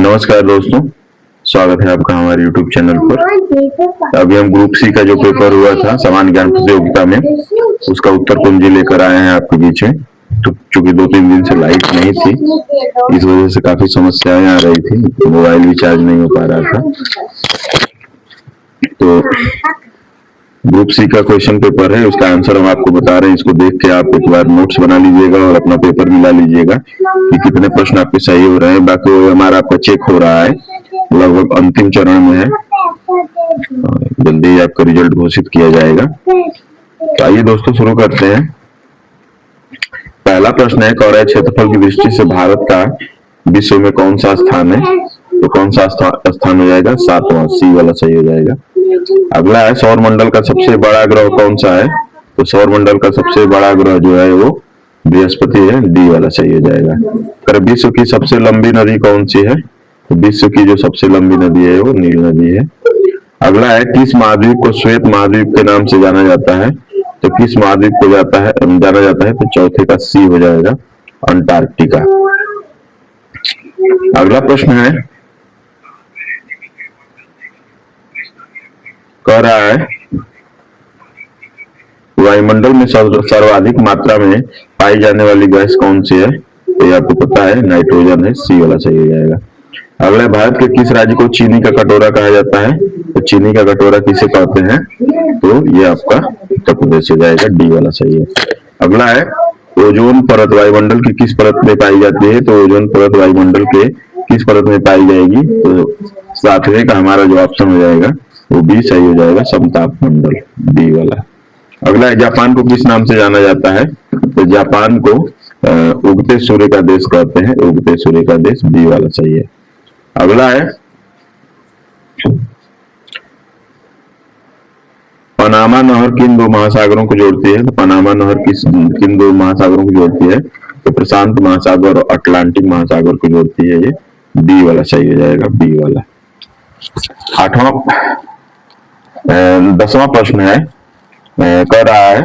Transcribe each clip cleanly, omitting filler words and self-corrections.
नमस्कार दोस्तों, स्वागत है आपका हमारे YouTube चैनल पर। अभी हम ग्रुप सी का जो पेपर हुआ था सामान्य ज्ञान प्रतियोगिता में, उसका उत्तर कुंजी लेकर आए हैं आपके बीच में। तो चूंकि 2-3 दिन से लाइट नहीं थी, इस वजह से काफी समस्याएं आ रही थी, मोबाइल भी चार्ज नहीं हो पा रहा था। तो ग्रुप सी का क्वेश्चन पेपर है, उसका आंसर हम आपको बता रहे हैं। इसको देख के आप एक बार नोट्स बना लीजिएगा और अपना पेपर मिला लीजिएगा कि कितने प्रश्न आपके सही हो रहे हैं। बाकी वो हमारा आपका चेक हो रहा है, लगभग अंतिम चरण में है, जल्दी ही आपका रिजल्ट घोषित किया जाएगा। तो आइए दोस्तों शुरू करते हैं। पहला प्रश्न है, कौरय क्षेत्रफल की दृष्टि से भारत का विश्व में कौन सा स्थान है? तो कौन सा स्थान हो जाएगा? 7वां, सी वाला सही हो जाएगा। अगला है, सौर मंडल का सबसे बड़ा ग्रह कौन सा है? तो सौर मंडल का सबसे बड़ा ग्रह जो है वो बृहस्पति है, डी वाला सही हो जाएगा। अगर विश्व की सबसे लंबी नदी कौन सी है? तो विश्व की जो सबसे लंबी नदी है वो नील नदी है। अगला है, किस महाद्वीप को श्वेत महाद्वीप के नाम से जाना जाता है? तो किस महाद्वीप को जाना जाता है? तो चौथे का सी हो जाएगा, अंटार्कटिका। अगला प्रश्न है, कह रहा है वायुमंडल में सर्वाधिक मात्रा में पाई जाने वाली गैस कौन सी है? तो ये आपको पता है, नाइट्रोजन है, सी वाला सही हो जाएगा। अगला, भारत के किस राज्य को चीनी का कटोरा कहा जाता है? तो चीनी का कटोरा किसे कहते हैं? तो ये आपका उत्तर प्रदेश हो जाएगा, डी वाला सही है। अगला है, ओजोन परत वायुमंडल की किस परत में पाई जाती है? तो ओजोन परत वायुमंडल के किस परत में पाई जाएगी? तो 7वें का हमारा जो ऑप्शन हो जाएगा वो बी सही हो जाएगा, समताप मंडल, डी वाला। अगला है, जापान को किस नाम से जाना जाता है? तो जापान को उगते सूर्य का देश कहते हैं, उगते सूर्य का देश, बी वाला सही है। अगला है, पनामा नहर किन दो महासागरों को जोड़ती है? तो पनामा नहर किन दो महासागरों को जोड़ती है? तो प्रशांत महासागर और अटलांटिक महासागर को जोड़ती है, ये डी वाला सही हो जाएगा, बी वाला। 10वां प्रश्न है, कह रहा है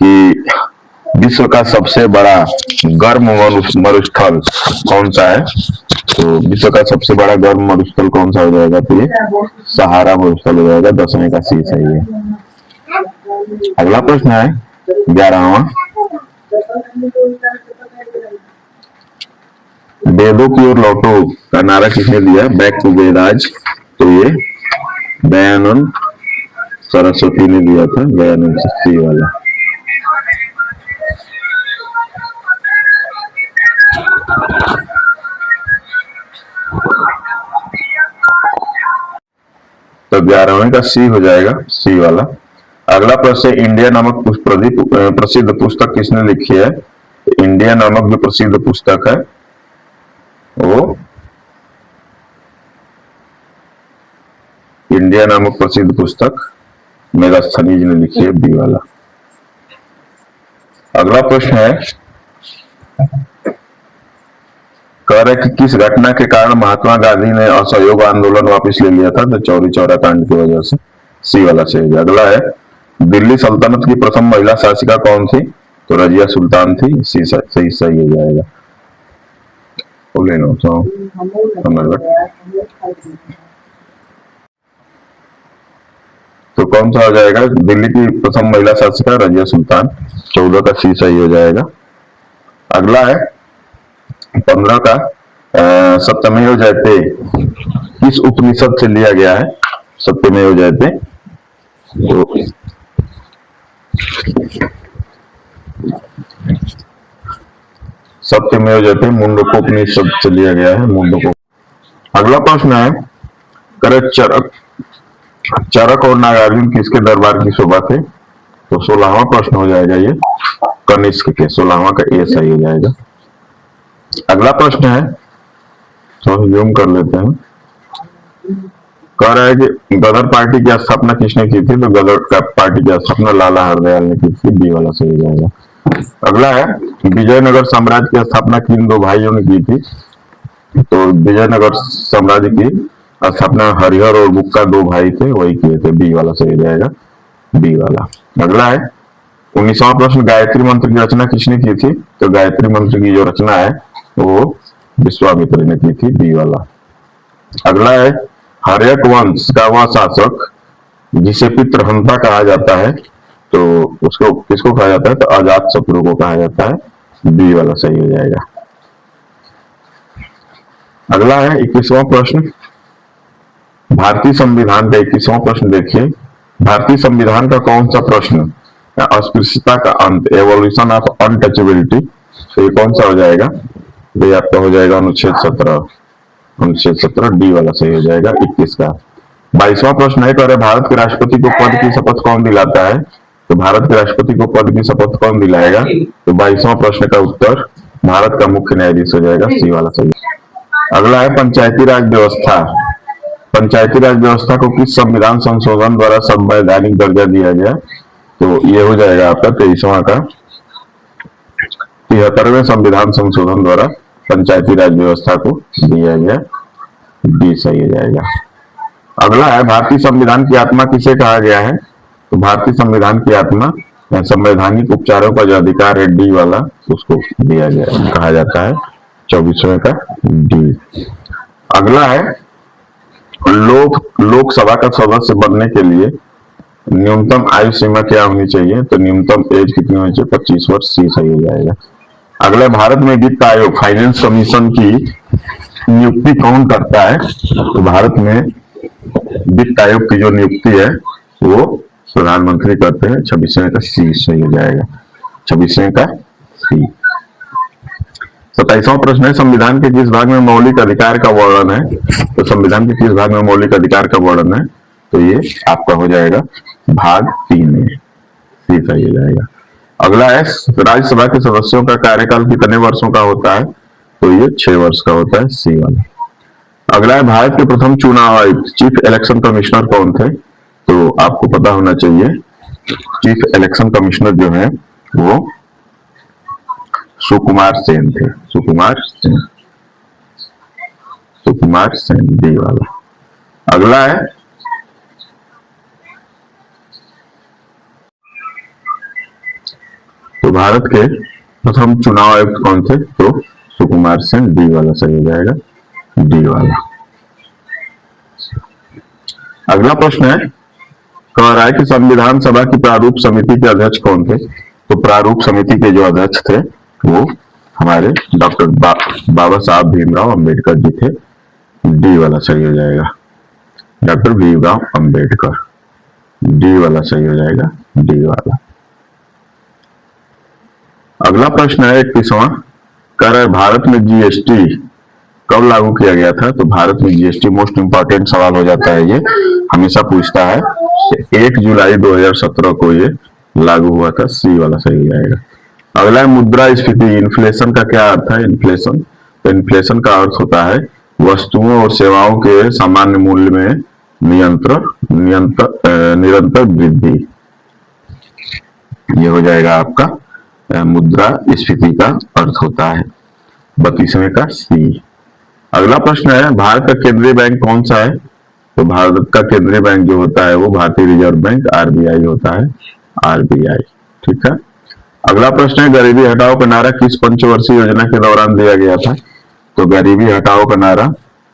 कि विश्व का सबसे बड़ा गर्म मरुस्थल कौन सा है? तो विश्व का सबसे बड़ा गर्म मरुस्थल कौन सा हो जाएगा? तो ये सहारा मरुस्थल हो जाएगा, 10वें का सी सही है। अगला प्रश्न है 11वां, वेदों की ओर लौटो का नारा किसने दिया? बैक टू वेदाज, तो ये दयानंद सरस्वती ने दिया था, दयानंद सी वाला। तो 11वें का सी हो जाएगा, सी वाला। अगला प्रश्न, इंडिया नामक प्रसिद्ध पुस्तक किसने लिखी है? इंडिया नामक जो प्रसिद्ध पुस्तक है वो इंडिया नामक प्रसिद्ध पुस्तक मेगास्थनीज ने लिखी है, बी वाला। अगला प्रश्न है, कह रहे कि किस घटना के कारण महात्मा गांधी ने असहयोग आंदोलन वापस ले लिया था? तो चौरी चौरा कांड की वजह से, सी वाला सही है। अगला है, दिल्ली सल्तनत की प्रथम महिला शासिका कौन थी? तो रजिया सुल्तान थी, सी सही हो जाएगा। तो कौन सा हो जाएगा? दिल्ली की प्रथम महिला शासिका रजिया सुल्तान, 14 का सी सही हो जाएगा। अगला है 15 का, सत्यमेव जयते किस उपनिषद से लिया गया है? सत्यमेव जयते तो सत्यमेव जयते मुंडकोपनिषद से लिया गया है, मुंडको। अगला प्रश्न है, करे चरक और नागार्जुन किसके दरबार की शोभा थे? तो 16वां प्रश्न हो जाएगा ये, कनिष्क के, 16वां का ए सही हो जाएगा। अगला प्रश्न है, तो जूम कर लेते हैं, कह रहा है कि गदर पार्टी की स्थापना किसने की थी? तो गदर पार्टी की स्थापना लाला हरदयाल ने की थी, बी वाला सही हो जाएगा। अगला है, विजयनगर साम्राज्य की स्थापना किन दो भाइयों ने की थी? तो विजयनगर साम्राज्य की स्थापना हरिहर और बुक्का, दो भाई थे, वही किए थे, बी वाला सही हो जाएगा, बी वाला। अगला है 19वां प्रश्न, गायत्री मंत्र की रचना किसने की थी? तो गायत्री मंत्र की जो रचना है वो विश्वामित्र ने की थी, बी वाला। अगला है हर्यक वंश का वह शासक जिसे पितृहंता कहा जाता है, तो उसको किसको कहा जाता है, तो अजात शत्रु को कहा जाता है। बी वाला सही हो जाएगा। अगला है 21वां प्रश्न, भारतीय संविधान का 21वां प्रश्न देखिए। भारतीय संविधान का कौन सा प्रश्न अस्पृश्यता का अंत, एवोल्यूशन ऑफ अनटचेबिलिटी, तो ये कौन सा हो जाएगा, तो ये आपका हो जाएगा अनुच्छेद 17। अनुच्छेद 17 डी वाला सही हो जाएगा 21 का। 22वां प्रश्न है, कह भारत के राष्ट्रपति को पद की शपथ कौन दिलाता है, तो भारत के राष्ट्रपति को पद की शपथ कौन दिलाएगा, तो 22वां प्रश्न का उत्तर भारत का मुख्य न्यायाधीश हो जाएगा, सी वाला सही। अगला है पंचायती राज व्यवस्था। पंचायती राज व्यवस्था को किस संविधान संशोधन द्वारा संवैधानिक दर्जा दिया गया, तो ये हो जाएगा आपका 23वां का 73वें संविधान संशोधन द्वारा पंचायती राज व्यवस्था को दिया गया, डी सही हो जाएगा। अगला है भारतीय संविधान की आत्मा किसे कहा गया है, तो भारतीय संविधान की आत्मा संवैधानिक उपचारों का जो अधिकार है, डी वाला, उसको दिया गया कहा जाता है, 24वें का डी। अगला है लोकसभा का सदस्य बनने के लिए न्यूनतम आयु सीमा क्या होनी चाहिए, तो न्यूनतम एज कितनी होनी चाहिए, 25 वर्ष, सी सही हो जाएगा। अगला भारत में वित्त आयोग फाइनेंस कमीशन की नियुक्ति कौन करता है, तो भारत में वित्त आयोग की जो नियुक्ति है वो प्रधानमंत्री करते हैं, 26वें का सी सही हो जाएगा, 26वें का सी। 27वां प्रश्न है, संविधान के किस भाग में मौलिक अधिकार का वर्णन है, तो संविधान के किस भाग में मौलिक अधिकार का वर्णन है, तो ये आपका हो जाएगा भाग 3 में, सी सही हो जाएगा। अगला है राज्यसभा के सदस्यों का कार्यकाल कितने वर्षों का होता है, तो ये 6 वर्ष का होता है, सी वाला। अगला है भारत के प्रथम चुनाव आयुक्त चीफ इलेक्शन कमिश्नर कौन थे, तो आपको पता होना चाहिए चीफ इलेक्शन कमिश्नर जो है वो सुकुमार सेन थे, सुकुमार सेन, सुकुमार सेन, डी वाला। अगला है तो भारत के प्रथम चुनाव आयुक्त कौन थे, तो सुकुमार सेन, डी वाला सही हो जाएगा, डी वाला। अगला प्रश्न है, कह रहा है कि संविधान सभा की प्रारूप समिति के अध्यक्ष कौन थे, तो प्रारूप समिति के जो अध्यक्ष थे वो हमारे डॉक्टर बाबा साहब भीमराव अंबेडकर जी थे, डी वाला सही हो जाएगा, डॉक्टर भीमराव अंबेडकर, डी वाला सही हो जाएगा, डी वाला। अगला प्रश्न है 21वां, कह रहा है भारत में जीएसटी कब लागू किया गया था, तो भारत में जीएसटी मोस्ट इंपॉर्टेंट सवाल हो जाता है, ये हमेशा पूछता है, 1 जुलाई 2017 को ये लागू हुआ था, सी वाला सही हो जाएगा। अगला है मुद्रास्फीति, इन्फ्लेशन का क्या अर्थ है, इन्फ्लेशन, तो इन्फ्लेशन का अर्थ होता है वस्तुओं और सेवाओं के सामान्य मूल्य में निरंतर वृद्धि, ये हो जाएगा आपका मुद्रास्फीति का अर्थ होता है, 32वें का सी। अगला प्रश्न है, भारत का केंद्रीय बैंक कौन सा है, तो भारत का केंद्रीय बैंक जो होता है वो भारतीय रिजर्व बैंक, आरबीआई होता है, आरबीआई, ठीक है। अगला प्रश्न है, गरीबी हटाओ का नारा किस पंचवर्षीय योजना के दौरान दिया गया था, तो गरीबी हटाओ का नारा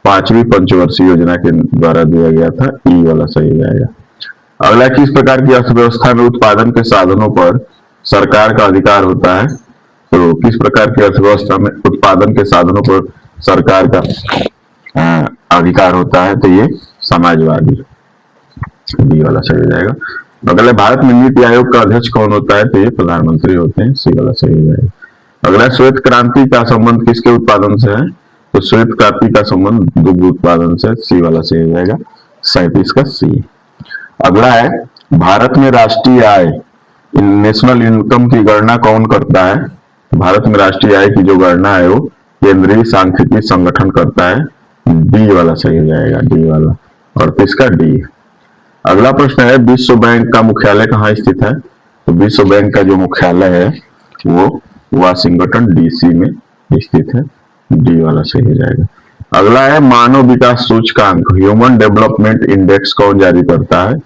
5वीं पंचवर्षीय योजना के द्वारा दिया गया था, ई वाला सही हो जाएगा। अगला, किस प्रकार की अर्थव्यवस्था में उत्पादन के साधनों पर सरकार का अधिकार होता है, तो किस प्रकार की अर्थव्यवस्था में उत्पादन के साधनों पर सरकार का अधिकार होता है, तो ये समाजवादी, बी वाला सही हो जाएगा। अगला, भारत में नीति आयोग का अध्यक्ष कौन होता है, तो ये प्रधानमंत्री होते हैं, सी वाला सही हो जाएगा। अगला, श्वेत क्रांति का संबंध किसके उत्पादन से है, तो श्वेत क्रांति का संबंध दुग्ध उत्पादन से, सी वाला सही हो जाएगा, 37 का सी। अगला है, भारत में राष्ट्रीय आय नेशनल इनकम की गणना कौन करता है, भारत में राष्ट्रीय आय की जो गणना है वो केंद्रीय सांख्यिकी संगठन करता है, डी वाला सही हो जाएगा, डी वाला, और इसका डी। अगला प्रश्न है, विश्व बैंक का मुख्यालय कहाँ स्थित है, तो विश्व बैंक का जो मुख्यालय है वो वाशिंगटन डीसी में स्थित है, डी वाला सही हो जाएगा। अगला है, मानव विकास सूचकांक ह्यूमन डेवलपमेंट इंडेक्स कौन जारी करता है,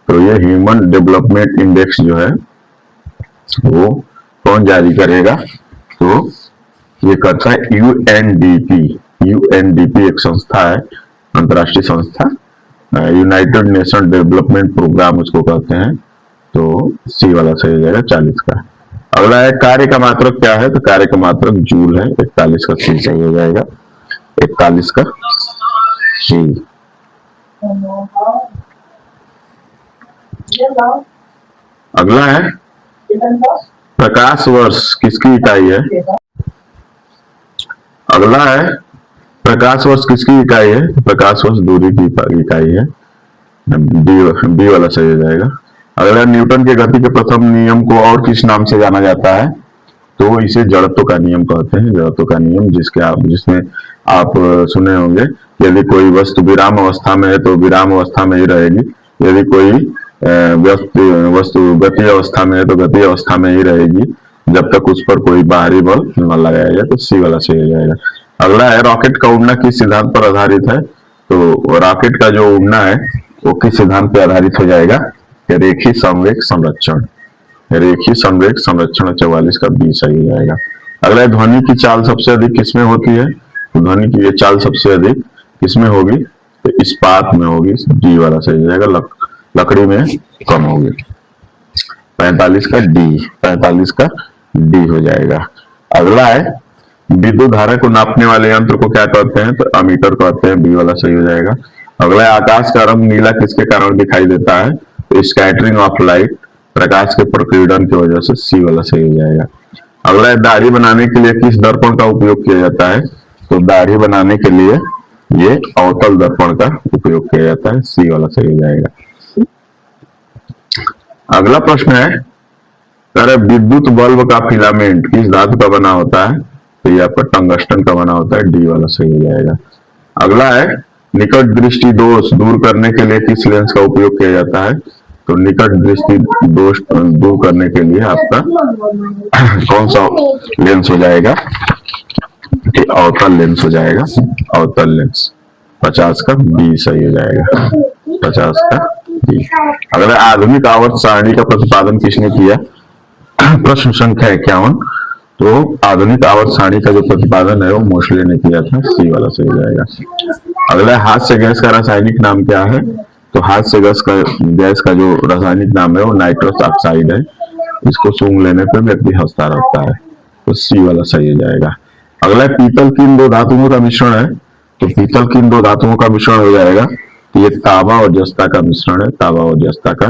तो ये ह्यूमन डेवलपमेंट इंडेक्स जो है वो कौन जारी करेगा, तो ये करता है यूएनडीपी। यूएनडीपी एक संस्था है अंतर्राष्ट्रीय संस्था, यूनाइटेड नेशन डेवलपमेंट प्रोग्राम उसको कहते हैं, तो सी वाला सही हो जाएगा 40 का। अगला है कार्य का मात्रक क्या है, तो कार्य का मात्रक जूल है, 41 का सी सही हो जाएगा, 41 का सी। अगला है प्रकाश वर्ष किसकी इकाई है, अगला है प्रकाश वर्ष किसकी इकाई है, प्रकाश वर्ष दूरी की इकाई है, बी वाला सही हो जाएगा। अगला न्यूटन के गति के प्रथम नियम को और किस नाम से जाना जाता है, तो इसे जड़त्व का नियम कहते हैं, जड़त्व का नियम, जिसमें आप सुने होंगे यदि कोई वस्तु विराम अवस्था में है तो विराम अवस्था में ही रहेगी, यदि कोई वस्तु गति अवस्था में है तो गति अवस्था में ही रहेगी जब तक उस पर कोई बाहरी बल न लगाया जाए, तो सी वाला सही हो जाएगा। अगला है रॉकेट का उड़ना किस सिद्धांत पर आधारित है, तो रॉकेट का जो उड़ना है वो किस सिद्धांत पर आधारित हो जाएगा, रेखीय संवेग संरक्षण, रेखीय संवेग संरक्षण, 44 का बी सही हो जाएगा। अगला ध्वनि की चाल सबसे अधिक किसमें होती है, तो ध्वनि की ये चाल सबसे अधिक किसमें होगी, तो इस्पात में होगी, डी वाला सही हो जाएगा, लकड़ी में कम होगी, 45 का डी, 45 का डी हो जाएगा। अगला है विद्युत धारा को नापने वाले यंत्र को क्या कहते हैं, तो अमीटर कहते हैं, बी वाला सही हो जाएगा। अगला है आकाश का रंग नीला किसके कारण दिखाई देता है, तो स्कैटरिंग ऑफ लाइट, प्रकाश के प्रकीर्णन की वजह से, सी वाला सही हो जाएगा। अगला है दाढ़ी बनाने के लिए किस दर्पण का उपयोग किया जाता है, तो दाढ़ी बनाने के लिए ये अवतल दर्पण का उपयोग किया जाता है, सी वाला सही हो जाएगा। अगला प्रश्न है अरे विद्युत बल्ब का फिलामेंट किस धातु का बना होता है, तो ये आपका टंगस्टन का बना होता है, डी वाला सही हो जाएगा। अगला है निकट दृष्टि दोष दूर करने के लिए किस लेंस का उपयोग किया जाता है, तो निकट दृष्टि दोष दूर करने के लिए आपका कौन सा लेंस हो जाएगा, अवतल लेंस हो जाएगा, अवतल लेंस, 50 का बी सही हो जाएगा, 50 का बी। अगर आधुनिक आवर्त सारणी का प्रतिपादन किसने किया, प्रश्न संख्या 51, तो आधुनिक आवर्त सारणी का जो प्रतिपादन है वो मोस्ले ने किया था, सी वाला सही हो जाएगा। अगला हाथ से गैस का रासायनिक नाम क्या है, तो हाथ से गैस का जो रासायनिक नाम है वो नाइट्रस ऑक्साइड है, इसको सूंघ लेने पर व्यक्ति हंसता रहता है, तो सी वाला सही हो जाएगा। अगला पीतल किन दो धातुओं का मिश्रण है, तो पीतल किन दो धातुओं का मिश्रण हो जाएगा, तो ये तांबा और जस्ता का मिश्रण है, तांबा और जस्ता का,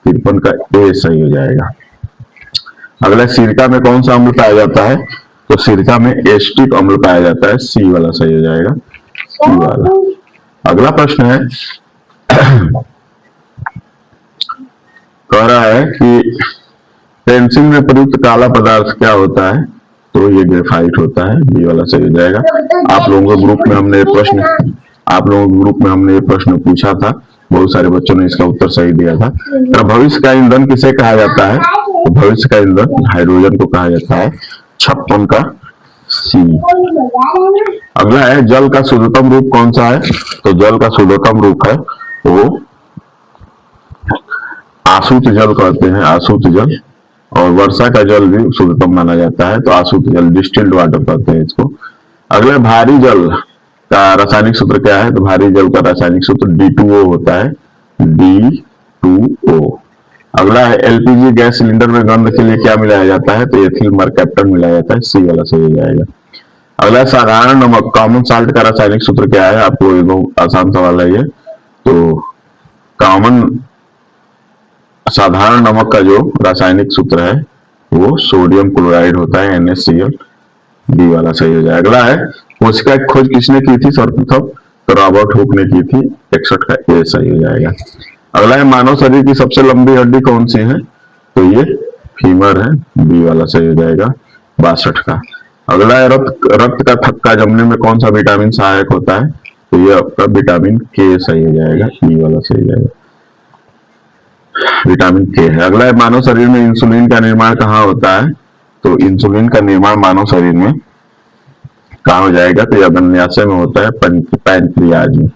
53 का ए सही हो जाएगा। अगला सिरका में कौन सा अम्ल पाया जाता है, तो सिरका में एस्टिक अम्ल पाया जाता है, सी वाला सही हो जाएगा, सी वाला। अगला प्रश्न है कह रहा है कि पेंसिल में प्रयुक्त काला पदार्थ क्या होता है, तो ये ग्रेफाइट होता है, बी वाला सही हो जाएगा। आप लोगों के ग्रुप में हमने ये प्रश्न पूछा था, बहुत सारे बच्चों ने इसका उत्तर सही दिया था। तो भविष्य का ईंधन किसे कहा जाता है, तो भविष्य का ईंधन हाइड्रोजन को कहा जाता है, 56 का सी। अगला है जल का शुद्धतम रूप कौन सा है, तो जल का शुद्धतम रूप है वो आसूत जल कहते हैं, आसूत जल, और वर्षा का जल भी शुद्धतम माना जाता है, तो आसूत जल, डिस्टिल्ड वाटर कहते हैं इसको। अगला भारी जल का रासायनिक सूत्र क्या है, तो भारी जल का रासायनिक सूत्र D2O होता है, D2O। अगला है एलपीजी गैस सिलेंडर में गंध के लिए क्या मिलाया जाता है, तो एथिल मरकैप्टन मिलाया जाता है, सी वाला सही हो जाएगा। अगला साधारण नमक कॉमन साल्ट का रासायनिक सूत्र क्या है, आपको बहुत आसान सवाल है ये, तो कॉमन साधारण नमक का जो रासायनिक सूत्र है वो सोडियम क्लोराइड होता है, NaCl, बी वाला सही हो जाएगा। अगला है कोशिका की खोज किसने की थी सर्वप्रथम, तो रॉबर्ट हुक ने की थी, 61 का ए सही हो जाएगा। अगला है मानव शरीर की सबसे लंबी हड्डी कौन सी है, तो ये फीमर है, बी वाला सही हो जाएगा, 62 का। अगला है रक्त का थक्का जमने में कौन सा विटामिन सहायक होता है, तो ये आपका विटामिन के सही हो जाएगा, बी वाला सही हो जाएगा, विटामिन के है। अगला है मानव शरीर में इंसुलिन का निर्माण कहाँ होता है, तो इंसुलिन का निर्माण मानव शरीर में कहाँ हो जाएगा, तो यह अग्न्याशय में होता है, पैनक्रियाज में,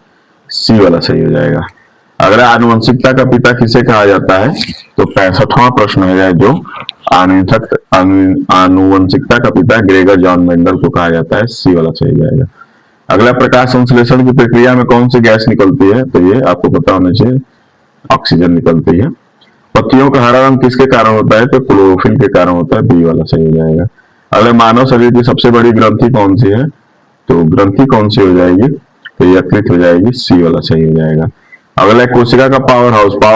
सी वाला सही हो जाएगा। अगला आनुवंशिकता का पिता किसे कहा जाता है, तो 65वां प्रश्न है जो आनुवंशिकता का पिता ग्रेगर जॉन मेंडल को कहा जाता है, सी वाला सही हो जाएगा। अगला, प्रकाश संश्लेषण की प्रक्रिया में कौन सी गैस निकलती है? तो ये आपको पता होना चाहिए, ऑक्सीजन निकलती है। पत्तियों का हरा रंग किसके कारण होता है? तो क्लोरोफिल के कारण होता है, बी वाला सही हो जाएगा। अगला, मानव शरीर की सबसे बड़ी ग्रंथि कौन सी है? तो ग्रंथि कौन सी हो जाएगी? तो यकृत हो जाएगी, सी वाला सही हो जाएगा। अगला, कोशिका का power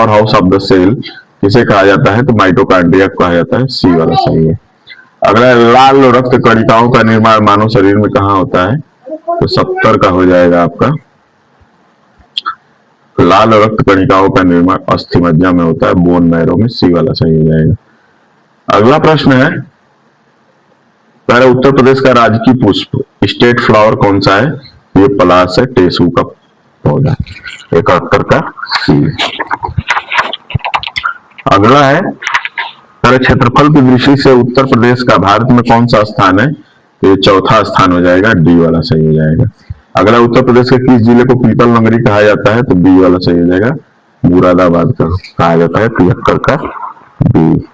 house of the cell किसे कहा जाता है? तो माइटोकॉन्ड्रिया कहा जाता है, सी वाला सही है। अगला, लाल रक्त कणिकाओं का निर्माण मानव शरीर में कहाँ होता है? तो 70 का हो जाएगा आपका। लाल रक्त कणिकाओं का निर्माण अस्थि मज्जा में होता है, बोन मैरो में, सी वाला सही हो जाएगा। अगला प्रश्न है, पहले उत्तर प्रदेश का राजकीय पुष्प स्टेट फ्लावर कौन सा है? ये पलाश है, टेसू का पौधा, 71 का सी। अगला है, पहले क्षेत्रफल की दृष्टि से उत्तर प्रदेश का भारत में कौन सा स्थान है? तो ये चौथा स्थान हो जाएगा, डी वाला सही हो जाएगा। अगला, उत्तर प्रदेश के किस जिले को पीपल नगरी कहा जाता है? तो बी वाला सही हो जाएगा, मुरादाबाद का कहा जाता है, 73 का बी।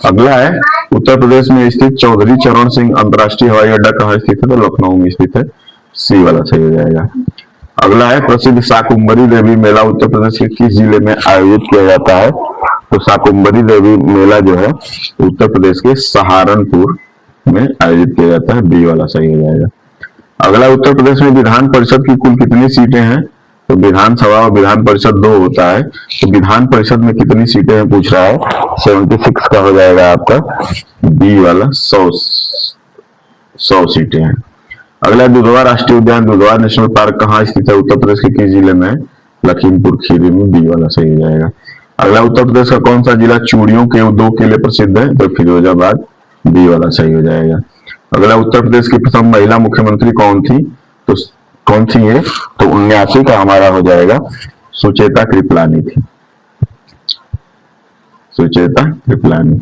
अगला है, उत्तर प्रदेश में स्थित चौधरी चरण सिंह अंतर्राष्ट्रीय हवाई अड्डा कहाँ स्थित है? तो लखनऊ में स्थित है, सी वाला सही हो जाएगा। अगला है, प्रसिद्ध शाकुंभरी देवी मेला उत्तर प्रदेश के किस जिले में आयोजित किया जाता है? तो शाकुंभरी देवी मेला जो है उत्तर प्रदेश के सहारनपुर में आयोजित किया जाता है, बी वाला सही हो जाएगा। अगला, उत्तर प्रदेश में विधान परिषद की कुल कितनी सीटें हैं? तो विधानसभा और विधान परिषद 2 होता है, तो विधान परिषद में कितनी सीटें हैं पूछ रहा है, 76 का हो जाएगा आपका, बी वाला 100 सीटें हैं। अगला, दुधवा राष्ट्रीय उद्यान दुधवा नेशनल पार्क कहाँ स्थित है? उत्तर प्रदेश के किस जिले में? लखीमपुर खीरी में, बी वाला सही हो जाएगा। अगला, उत्तर प्रदेश का कौन सा जिला चूड़ियों के उद्योग के लिए प्रसिद्ध है? तो फिरोजाबाद, बी वाला सही हो जाएगा। अगला, उत्तर प्रदेश की प्रथम महिला मुख्यमंत्री कौन थी? तो कौन सी है? तो 79 का हमारा हो जाएगा, सुचेता कृपलानी थी, सुचेता कृपलानी।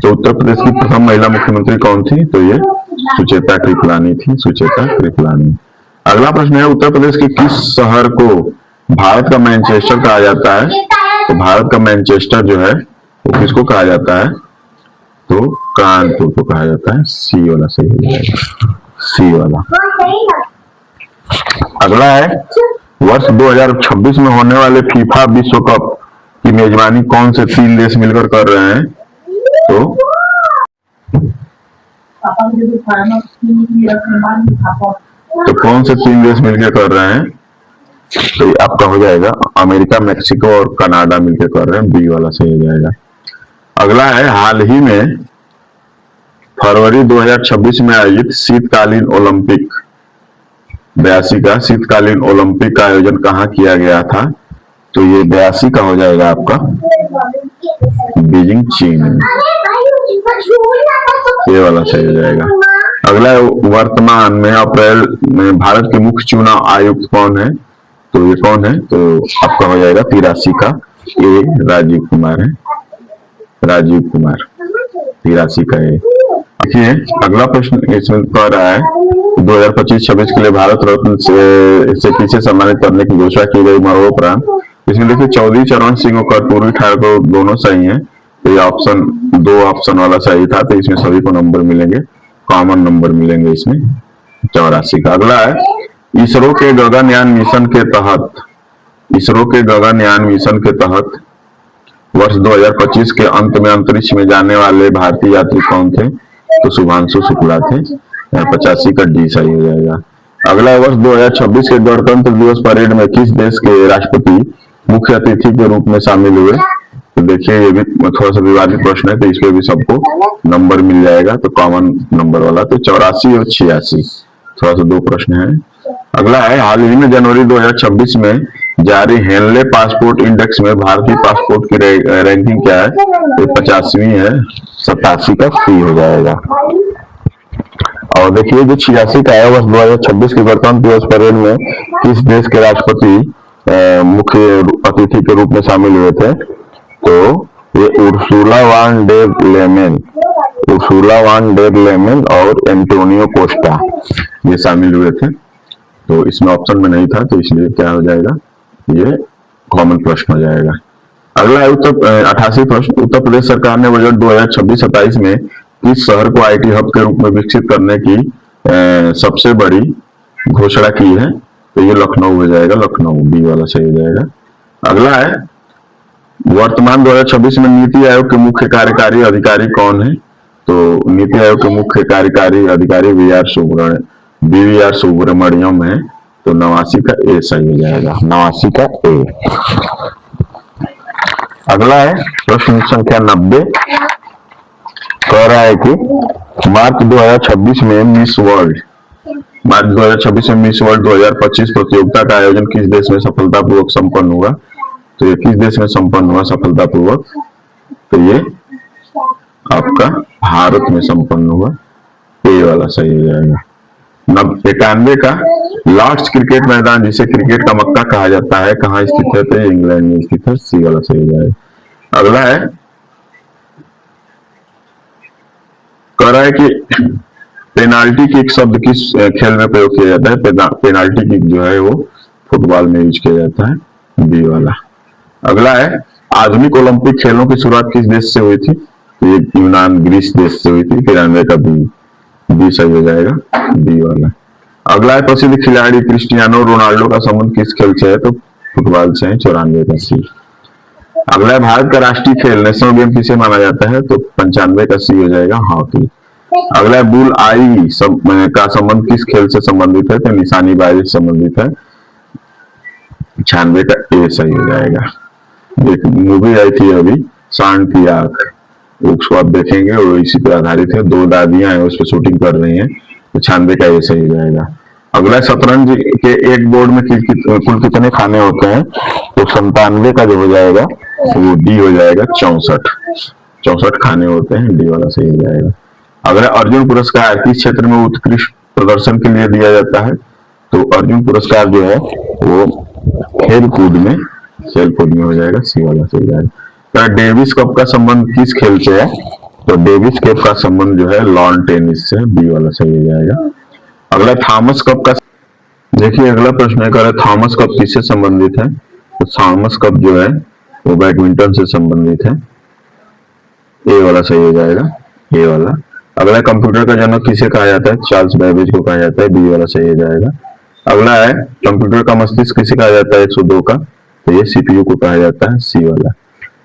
तो उत्तर प्रदेश की प्रथम महिला मुख्यमंत्री कौन थी? तो ये सुचेता कृपलानी थी, सुचेता कृपलानी। अगला प्रश्न है, उत्तर प्रदेश के किस शहर को भारत का मैनचेस्टर कहा जाता है? तो भारत का मैनचेस्टर जो है वो किसको कहा जाता है? तो कानपुर को कहा जाता है, सी वाला सही हो जाएगा, सी वाला। अगला है, वर्ष 2026 में होने वाले फीफा विश्व कप की मेजबानी कौन से 3 देश मिलकर कर रहे हैं? तो कौन से 3 देश मिलकर कर रहे हैं? तो आपका हो जाएगा अमेरिका, मैक्सिको और कनाडा मिलकर कर रहे हैं, बी वाला सही हो जाएगा। अगला है, हाल ही में फरवरी 2026 में आयोजित शीतकालीन ओलंपिक 82 का शीतकालीन ओलंपिक का आयोजन कहाँ किया गया था? तो ये 82 का हो जाएगा आपका बीजिंग, चीन, ये वाला सही हो जाएगा। अगला, वर्तमान में अप्रैल में भारत के मुख्य चुनाव आयुक्त कौन है? तो ये कौन है? तो आपका हो जाएगा 83 का ए, राजीव कुमार है, राजीव कुमार, 83 का ए। देखिए, अगला प्रश्न इसमें कह रहा है, 2025-26 के लिए भारत रत्न से किसे सम्मानित करने की घोषणा की गई मरणोपरांत? इसमें देखिए, चौधरी चरण सिंह और कर्पूरी ठाकुर दोनों सही हैं, तो ये ऑप्शन 2 ऑप्शन वाला सही था, तो इसमें सभी को नंबर मिलेंगे, कॉमन नंबर मिलेंगे इसमें 84 का। अगला है, इसरो के गगनयान मिशन के तहत वर्ष 2025 के अंत में अंतरिक्ष में जाने वाले भारतीय यात्री कौन थे? तो शुभांशु शुक्ला थे, 85 का डी सही हो जाएगा। अगला, वर्ष 2026 के गणतंत्र दिवस परेड में किस देश के राष्ट्रपति मुख्य अतिथि के रूप में शामिल हुए? तो देखिए, ये भी थोड़ा सा विवादित प्रश्न है, तो इसमें भी सबको नंबर मिल जाएगा, तो कॉमन नंबर वाला, तो 84 और 86, थोड़ा सा 2 प्रश्न है। अगला है, हाल ही में जनवरी 2026 में जारी हेनले पासपोर्ट इंडेक्स में भारतीय पासपोर्ट की रैंकिंग क्या है? तो 50वीं है, 87 का सी हो जाएगा। और देखिए, जो 86 का है, वर्ष 2026 के गणतंत्र दिवस परेड में किस देश के राष्ट्रपति मुख्य अतिथि के रूप में शामिल हुए थे? तो ये उर्सुला वान डेर लेमेन और एंटोनियो कोस्टा ये शामिल हुए थे, तो इसमें ऑप्शन में नहीं था, तो इसलिए क्या हो जाएगा, ये कॉमन प्रश्न हो जाएगा। अगला है 88 प्रश्न, उत्तर प्रदेश सरकार ने बजट 2026-27 में किस शहर को आईटी हब के रूप में विकसित करने की सबसे बड़ी घोषणा की है? तो ये लखनऊ हो जाएगा, लखनऊ, बी वाला सही हो जाएगा। अगला है, वर्तमान 2026 में नीति आयोग के मुख्य कार्यकारी अधिकारी कौन है? तो नीति आयोग के मुख्य कार्यकारी अधिकारी वीवीआर सुब्रमण्यम है, तो 89 का ए सही हो जाएगा, 89 का ए। अगला है प्रश्न संख्या 90, कह रहा है कि मार्च 2026 में मिस वर्ल्ड 2025 प्रतियोगिता का आयोजन किस देश में सफलतापूर्वक संपन्न हुआ? तो ये किस देश में संपन्न हुआ सफलतापूर्वक? तो ये आपका भारत में संपन्न हुआ, ए वाला सही हो जाएगा। 91 का लॉर्ड्स क्रिकेट मैदान जिसे क्रिकेट का मक्का कहा जाता है कहाँ स्थित है? तो इंग्लैंड में स्थित है, सी वाला सही हो जाएगा। अगला है, कह रहा है कि पेनाल्टी किक शब्द किस खेल में प्रयोग किया जाता है? पेनाल्टी किक जो है वो फुटबॉल में यूज किया जाता है, बी वाला। अगला है, आधुनिक ओलंपिक खेलों की शुरुआत किस देश से हुई थी? तो ये यूनान, ग्रीस देश से हुई थी, 93 का बी सही हो जाएगा, बी वाला। अगला है, प्रसिद्ध खिलाड़ी क्रिस्टियानो रोनाल्डो का संबंध किस खेल से है? तो फुटबॉल से है, 94 का सी। अगला है, भारत का राष्ट्रीय खेल नेशनल गेम किसे माना जाता है? तो 95 का सी हो जाएगा, हॉकी। अगला है, बुल आई का संबंध किस खेल से संबंधित है? तो निशानेबाजी से संबंधित है, 96 का ए सही हो जाएगा। एक मूवी आई थी अभी, सांड की आंख, उसको आप देखेंगे, वो इसी पर आधारित है, 2 दादियां हैं उस पर शूटिंग कर रही हैं, तो 96 का ए सही हो जाएगा। अगला, शतरंज के एक बोर्ड में कुल कितने खाने होते हैं? तो 97 का जो हो जाएगा वो डी हो जाएगा, 64 खाने होते हैं, डी वाला सही हो जाएगा। अगला, अर्जुन पुरस्कार किस क्षेत्र में उत्कृष्ट प्रदर्शन के लिए दिया जाता है? तो अर्जुन पुरस्कार जो है वो खेल कूद में हो जाएगा, सी वाला सही हो जाएगा। डेविस कप का संबंध किस खेल से है? तो डेविस कप का संबंध जो है लॉन टेनिस से, बी वाला सही हो जाएगा। अगला, थॉमस कप का, देखिए अगला प्रश्न है, थॉमस कप किससे संबंधित है? तो थॉमस कप जो है वो बैडमिंटन से संबंधित है, ए वाला सही हो जाएगा, ए वाला। अगला, कंप्यूटर का जनक किसे कहा जाता है? चार्ल्स बेबेज को कहा जाता है, बी वाला सही हो जाएगा। अगला है, कंप्यूटर का मस्तिष्क किसे कहा जाता है? 102 का, तो ये सीपीयू को कहा जाता है, सी वाला।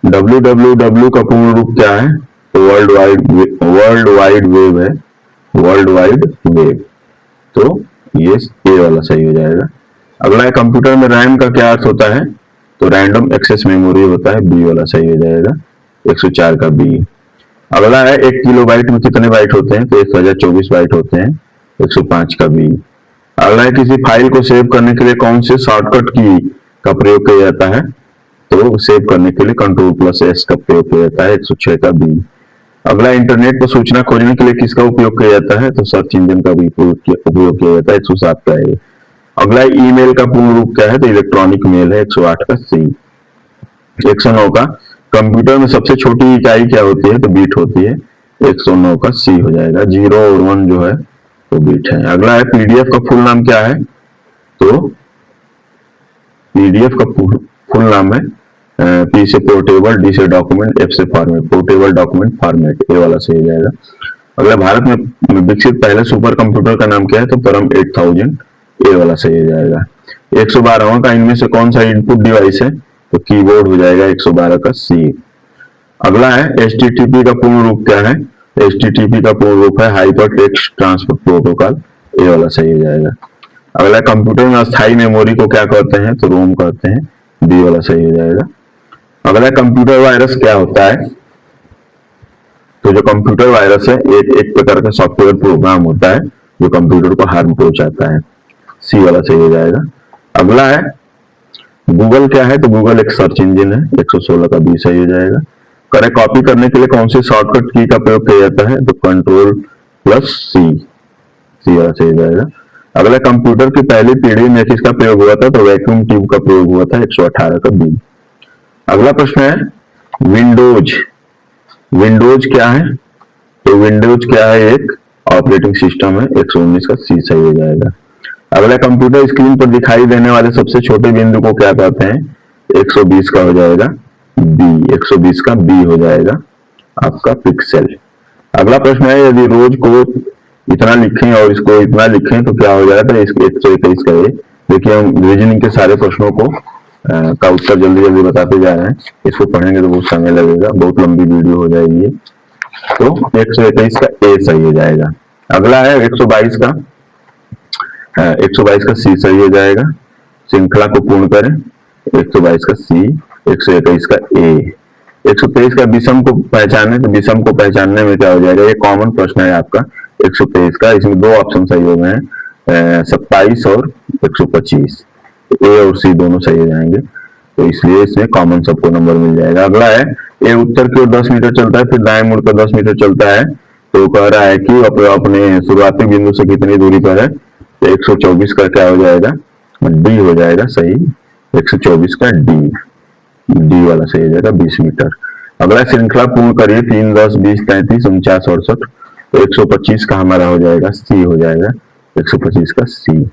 www का पूर्ण रूप क्या है? तो वर्ल्ड वाइड वेब है, वर्ल्ड वाइड वेब, तो ये ए वाला सही हो जाएगा। अगला है, कंप्यूटर में रैम का क्या अर्थ होता है? तो रैंडम एक्सेस मेमोरी होता है, बी वाला सही हो जाएगा, 104 का बी। अगला है, 1 किलोबाइट में कितने बाइट होते हैं? तो 1024 बाइट होते हैं, 105 का बी। अगला है, किसी फाइल को सेव करने के लिए कौन से शॉर्टकट की का प्रयोग किया जाता है? तो सेव करने के लिए Ctrl+S का प्रयोग किया जाता है, 106 का बी। अगला, इंटरनेट पर सूचना खोजने के लिए किसका उपयोग किया जाता है? तो सर्च इंजन का भी उपयोग किया जाता है, 107 का है। अगला, ईमेल का पूर्ण रूप क्या है? तो इलेक्ट्रॉनिक मेल है, 108 का सी। 109 का, कंप्यूटर में सबसे छोटी इकाई क्या होती है? तो बीट होती है, 109 का सी हो जाएगा, 0 और 1 जो है तो बीट है। अगला है, पीडीएफ का फुल नाम क्या है? तो पीडीएफ का फुल नाम है, पी से पोर्टेबल, डी से डॉक्यूमेंट, एफ से फॉर्मेट, पोर्टेबल डॉक्यूमेंट फॉर्मेट, ए वाला सही हो जाएगा। अगला, भारत में विकसित पहले सुपर कंप्यूटर का नाम क्या है? तो परम 8000, ए वाला सही हो जाएगा। 112वां का, इनमें से कौन सा इनपुट डिवाइस है? तो कीबोर्ड हो जाएगा, 112 का सी। अगला है, एचटीटीपी का पूर्ण रूप क्या है? एचटीटीपी का पूर्ण रूप है हाइपर टेक्स्ट ट्रांसफर प्रोटोकॉल, ए वाला सही हो जाएगा। अगला, कंप्यूटर में अस्थायी मेमोरी को क्या कहते हैं? तो रोम कहते हैं, डी वाला सही हो जाएगा। अगला, कंप्यूटर वायरस क्या होता है? तो जो कंप्यूटर वायरस है एक प्रकार का सॉफ्टवेयर प्रोग्राम होता है जो कंप्यूटर को हार्म पहुंचाता है, सी वाला सही हो जाएगा। अगला है, गूगल क्या है? तो गूगल एक सर्च इंजन है, 116 का बी सही हो जाएगा। करें, कॉपी करने के लिए कौन सी शॉर्टकट की का प्रयोग किया जाता है? तो Ctrl+C, सी वाला सही हो जाएगा। अगला, कंप्यूटर की पहली पीढ़ी में किसका प्रयोग हुआ था? तो वैक्यूम ट्यूब का प्रयोग हुआ था, 118 का बी। अगला प्रश्न है, विंडोज क्या है? तो विंडोज क्या है? एक ऑपरेटिंग सिस्टम है, 119 का सी सही हो जाएगा। अगला, कंप्यूटर स्क्रीन पर दिखाई देने वाले सबसे छोटे बिंदु को क्या कहते हैं? 120 का हो जाएगा बी, 120 का बी हो जाएगा आपका पिक्सल। अगला प्रश्न है, यदि रोज को इतना लिखें और इसको इतना लिखें तो क्या हो जाएगा? तो इसको 121 का ये। देखिए हम रीजनिंग के सारे प्रश्नों को का उत्तर जल्दी जल्दी बताते जा रहे हैं। इसको पढ़ेंगे तो बहुत समय लगेगा, बहुत लंबी वीडियो हो जाएगी। तो 121 का ए सही हो जाएगा। अगला है 122 का, 122 का सी सही हो जाएगा। श्रृंखला को पूर्ण करें, 122 का सी, 121 का ए। 123 का विषम को पहचाने, तो विषम को पहचानने में क्या हो जाएगा? ये कॉमन प्रश्न है आपका 123 का। इसमें दो ऑप्शन सही हो गए हैं, 27 और 125। ए और सी दोनों सही हो जाएंगे, तो इसलिए इसमें कॉमन सबको नंबर मिल जाएगा। अगला है, ए उत्तर की ओर 10 मीटर चलता है, फिर दाएं मुड़कर 10 मीटर चलता है, तो कह रहा है कि अपने शुरुआती बिंदु से कितनी दूरी पर है? तो 124 का क्या हो जाएगा? डी हो जाएगा सही। 124 का डी वाला सही हो जाएगा, 20 मीटर। अगला श्रृंखला पूर्ण करिए, 3, 10, 20, 33, 49, 68, तो 125 का हमारा हो जाएगा सी हो जाएगा, 125 का सी।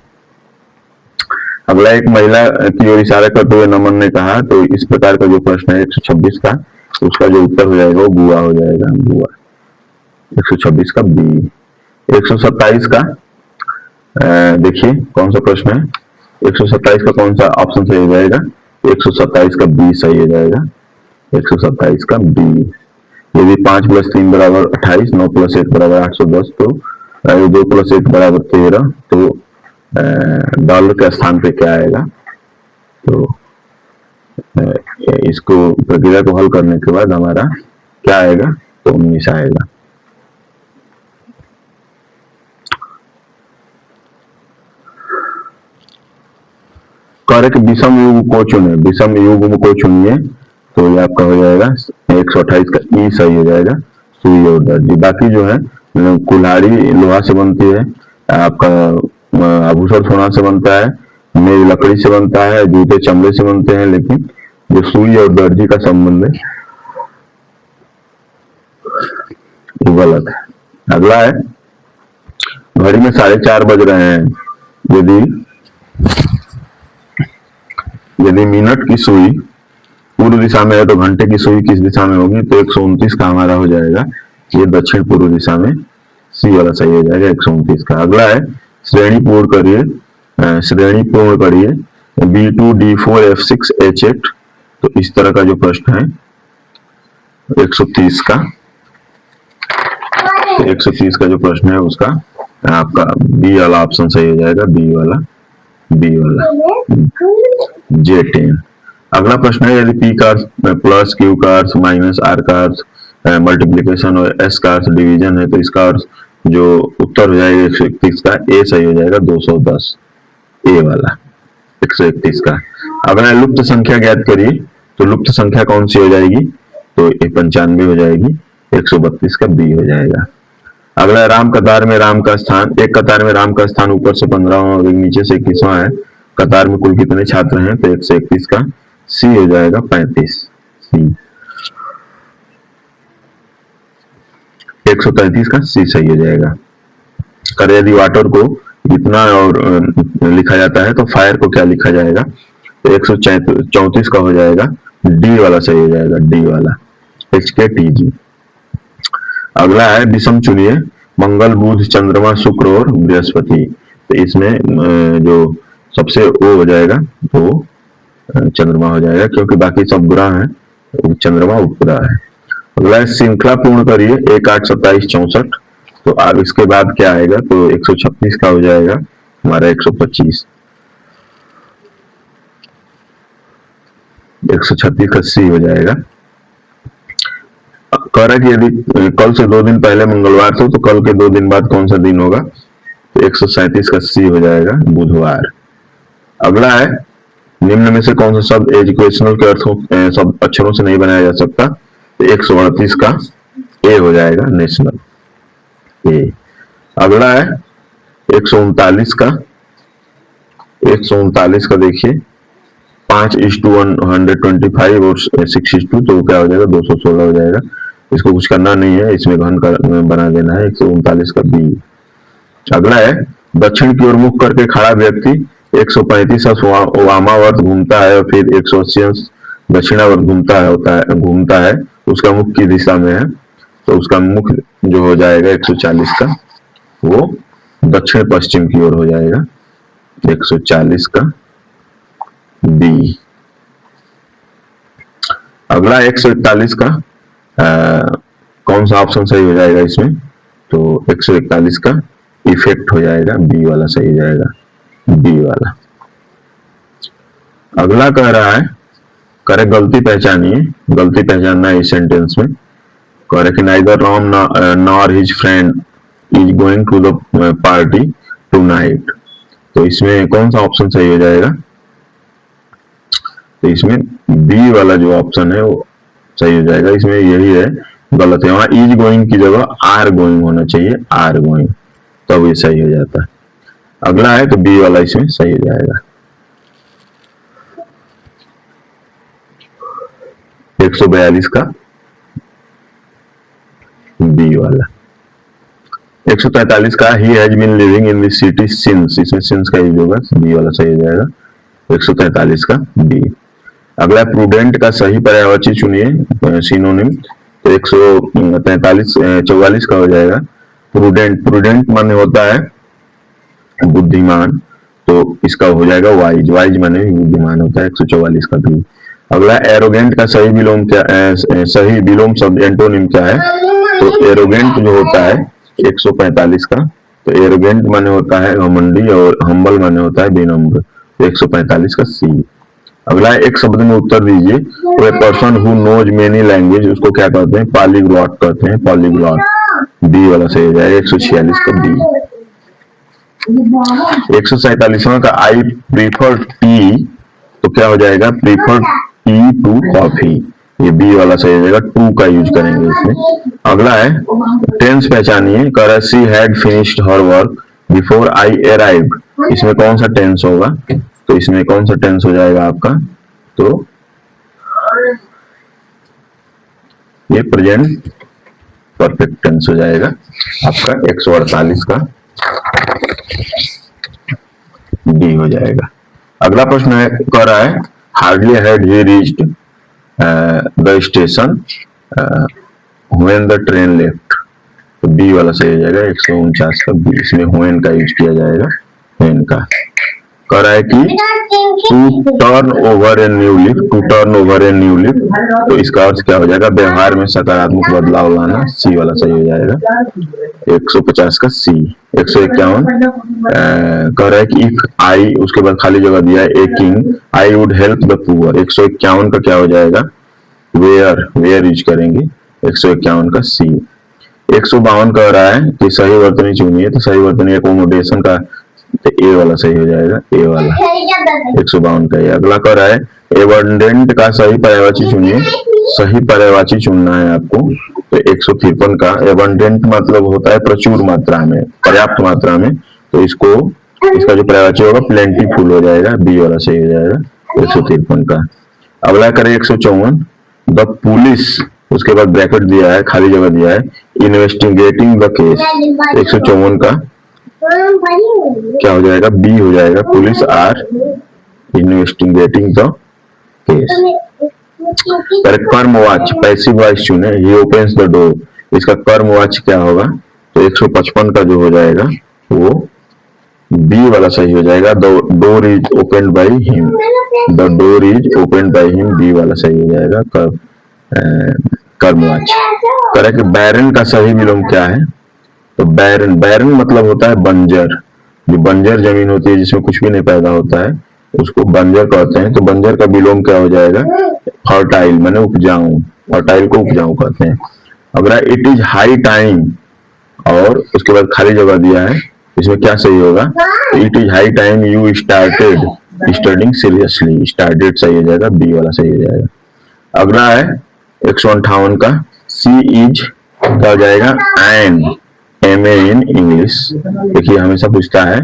अगला एक महिला की ओर इशारा करते हुए नमन ने कहा, तो इस प्रकार का जो प्रश्न है 126 का, उसका जो उत्तर हो जाएगा वो बुआ हो जाएगा, बुआ। 126 का बी। 127 का देखिए कौन सा प्रश्न है? 127 का कौन सा ऑप्शन सही हो जाएगा? 127 का बी सही हो जाएगा, 127 का बी। यदि 5 + 3 = 28, 9 + 1 = 810, तो 2 + 1 = 13, तो डॉलर के स्थान पे क्या आएगा? तो इसको प्रक्रिया को हल करने के बाद हमारा क्या आएगा? तो 19 आएगा। कह कि विषम युग्म को चुने, विषम युग्म को चुनिए, तो ये आपका हो जाएगा 128 का ई सही हो जाएगा, सुई और दर्जी। बाकी जो है कुल्हाड़ी लोहा से बनती है, आपका आभूषण सोना से बनता है, मेज लकड़ी से बनता है, जूते चमड़े से बनते हैं, लेकिन जो सुई और दर्जी का संबंध है वो गलत है। अगला है, घड़ी में 4:30 बज रहे हैं, यदि मिनट की सुई पूर्व दिशा में है तो घंटे की सुई किस दिशा में होगी? तो 129 का हमारा हो जाएगा, ये दक्षिण पूर्व दिशा में, सी वाला सही हो जाएगा 129 का। अगला है, श्रेणी पूर्ण करिए, B2, D4, F6, H8, तो इस तरह का जो प्रश्न है 130 का, 130 का जो प्रश्न है उसका आपका बी वाला ऑप्शन सही हो जाएगा, बी वाला J10। अगला प्रश्न है, यदि P cars plus Q cars minus R cars multiplication और S कार्स डिवीजन है, तो इसका जो उत्तर हो जाएगा 131 का, ए सही हो जाएगा, 210 ए वाला 131 का। अगला लुप्त संख्या ज्ञात करिए, तो लुप्त संख्या कौन सी हो जाएगी? तो 95 हो जाएगी, 132 का बी हो जाएगा। अगला राम कतार में राम का स्थान, एक कतार में राम का स्थान ऊपर से 15वां और नीचे से 21वां है, कतार में कुल कितने छात्र हैं? तो 131 का सी हो जाएगा, 35 सी। 133 का सी सही हो जाएगा। कर यदि वाटर को इतना और लिखा जाता है तो फायर को क्या लिखा जाएगा? तो 134 का हो जाएगा, डी वाला सही हो जाएगा, डी वाला HKTG। अगला है, विषम चुनिए, मंगल, बुध, चंद्रमा, शुक्र और बृहस्पति, तो इसमें जो सबसे वो हो जाएगा वो चंद्रमा हो जाएगा, क्योंकि बाकी सब ग्रह हैं, चंद्रमा उपग्रह है। अगला श्रृंखला पूर्ण करिए, 1, 8, 27, 64, तो अब इसके बाद क्या आएगा? तो 136 का हो जाएगा हमारा 125, 136 का सी हो जाएगा। कह रहा है कि यदि कल से 2 दिन पहले मंगलवार था, तो कल के 2 दिन बाद कौन सा दिन होगा? तो 137 का सी हो जाएगा, बुधवार। अगला है, निम्न में से कौन सा शब्द एजुकेशनल के अर्थों सब अक्षरों से नहीं बनाया जा सकता? तो 138 का ए हो जाएगा, नेशनल ए। अगला है 139 का, 139 का देखिए 5:125 और 6:2, तो क्या हो जाएगा? 216 हो जाएगा। इसको कुछ करना नहीं है, इसमें घन बना देना है, 139 का बी। अगला है, दक्षिण की ओर मुख करके खड़ा व्यक्ति 135 वामावर्त घूमता है और फिर 180 दक्षिणावर्त घूमता है, उसका मुख की दिशा में है, तो उसका मुख जो हो जाएगा 140 का, वो दक्षिण पश्चिम की ओर हो जाएगा। 140 का बी। अगला 141 का कौन सा ऑप्शन सही हो जाएगा इसमें? तो 141 का इफेक्ट हो जाएगा, बी वाला सही हो जाएगा, बी वाला। अगला कह रहा है, करे गलती पहचानिए, गलती पहचानना है इस सेंटेंस में। कह रहे कि neither Ram nor his friend is going to the party tonight. तो इसमें कौन सा ऑप्शन सही हो जाएगा? तो इसमें बी वाला जो ऑप्शन है वो सही हो जाएगा। इसमें यही है, गलत है, वहां इज गोइंग की जगह आर गोइंग होना चाहिए, आर गोइंग, तब ये सही हो जाता है। अगला है तो बी वाला इसमें सही हो जाएगा। 142 का बी वाला। 143 का he has been living in this city since, इसमें सिंस का यूज होगा, बी वाला सही हो जाएगा। 143 का बी। अगला प्रूडेंट का सही पर्यायवाची चुनिए, सिनोनिम। तो 144 का हो जाएगा प्रूडेंट। प्रूडेंट माने होता है बुद्धिमान, तो इसका हो जाएगा वाइज, वाइज माने बुद्धिमान होता है। 144 का बी। अगला एरोगेंट का सही विलोम क्या, सही विलोम शब्द एंटोनिम क्या है? तो एरोगेंट जो होता है 145 का, तो एरोगेंट माने होता है घमंडी और हम्बल माने होता है विनम्र। 145 का सी। अगला एक शब्द में उत्तर दीजिए। तो person who knows many language, उसको क्या कहते हैं? पॉलीग्लॉट कहते हैं, पॉलीग्लॉट। बी वाला सही हो जाएगा। 146 का बी। 147 का आई प्रीफर टी, तो क्या हो जाएगा? प्रीफर टी टू कॉफी, ये बी वाला सही हो जाएगा, टू का यूज करेंगे इसमें। अगला है टेंस पहचानिए। कह रहा है she had finished her work before I arrived, इसमें कौन सा टेंस होगा? तो इसमें कौन सा टेंस हो जाएगा आपका? तो ये प्रेजेंट परफेक्ट टेंस हो जाएगा आपका। 148 का डी हो जाएगा। अगला प्रश्न है, कह रहा है hardly had he reached the station when the train left, तो बी वाला सही हो जाएगा। 149 का बी। इसमें व्हेन का यूज किया जाएगा, व्हेन का। कह रहा है कि to turn over a new leaf, to turn over a new leaf, तो इसका अर्थ क्या हो जाएगा? व्यवहार में सकारात्मक बदलाव लाना, सी वाला सही हो जाएगा। 150 का सी। 151 कह रहा है कि इफ आई, उसके बाद खाली जगह दिया है, a king I would help the poor. 151 का क्या हो जाएगा? वेयर, वेयर यूज करेंगे। 151 का सी। 152 कह रहा है कि सही वर्तनी चुनिए, तो सही वर्तनी एकोमोडेशन का, तो ए वाला सही हो जाएगा, ए वाला। 152 का। अगला कह रहा है एबंडेंट का सही पर्यायवाची चुनिए, सही पर्यायवाची चुनना है आपको। तो 153 का एबंडेंट मतलब होता है प्रचुर मात्रा में, पर्याप्त मात्रा में, तो इसको, इसका जो पर्यायवाची होगा प्लेंटीफुल हो जाएगा, बी वाला सही हो जाएगा। 153 का। अगला करें 154 द पुलिस, उसके बाद ब्रैकेट दिया है, खाली जगह दिया है, इन्वेस्टिगेटिंग द केस। 154 का क्या हो जाएगा? बी हो जाएगा। Police are investigating the case. कर्म वाच, पैसिव वॉइस चुने, ही ओपन्स द डोर, इसका कर्म वाच क्या होगा? तो 155 का जो हो जाएगा वो बी वाला सही हो जाएगा। The door is opened by him, the door is opened by him, B वाला सही हो जाएगा, कर्म वाच। करें कि बैरन का सही विलोम क्या है? तो बैरन, बैरन मतलब होता है बंजर, जो बंजर जमीन होती है जिसमें कुछ भी नहीं पैदा होता है, उसको बंजर कहते हैं। तो बंजर का विलोम क्या हो जाएगा? फर्टाइल माने उपजाऊ, फर्टाइल को उपजाऊ कहते हैं। अगला इट इज हाई टाइम, और उसके बाद खाली जगह दिया है, इसमें क्या सही होगा? It is high time you started studying seriously, started सही हो जाएगा, बी वाला सही हो जाएगा। अगला है 158 का सी इज क्या हो जाएगा? An, M A in English. देखिए हमेशा पूछता है,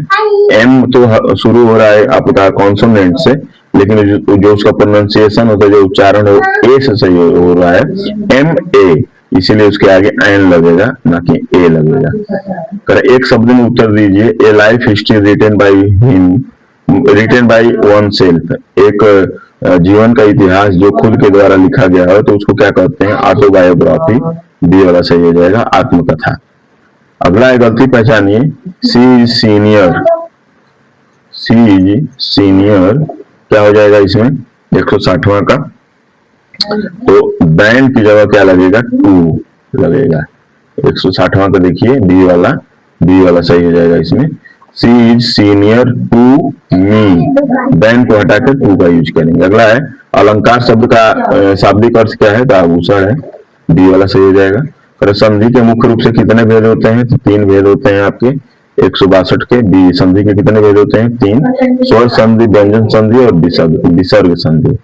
एम तो शुरू हो रहा है आपका कॉन्सोनेंट से, लेकिन जो उसका प्रोनाउंसिएशन होता है, जो उच्चारण है, ए से सही हो रहा है, एम ए, इसीलिए उसके आगे एन लगेगा, ना कि ए लगेगा। कर एक शब्द में उत्तर दीजिए। A life history written by him, written by one self, एक जीवन का इतिहास जो खुद के द्वारा लिखा गया है, तो उसको क्या कहते हैं? ऑटोबायोग्राफी, बी वाला सही हो जाएगा, आत्मकथा। अगला है गलती पहचानिए, सी सीनियर, सी सीनियर क्या हो जाएगा इसमें 160वां का, तो बैंड की जगह क्या लगेगा, टू लगेगा। 160वां का देखिए बी वाला सही हो जाएगा इसमें। She is senior to me, then को हटा के टू का यूज करेंगे। अगला है अलंकार शब्द का शाब्दिक अर्थ क्या है, तो आभूषण है, बी वाला सही हो जाएगा। और संधि के मुख्य रूप से कितने भेद होते हैं, तो 3 भेद होते हैं आपके 162 के। बी संधि के कितने भेद होते हैं, 3, स्वर संधि, व्यंजन संधि और विसर्ग संधि,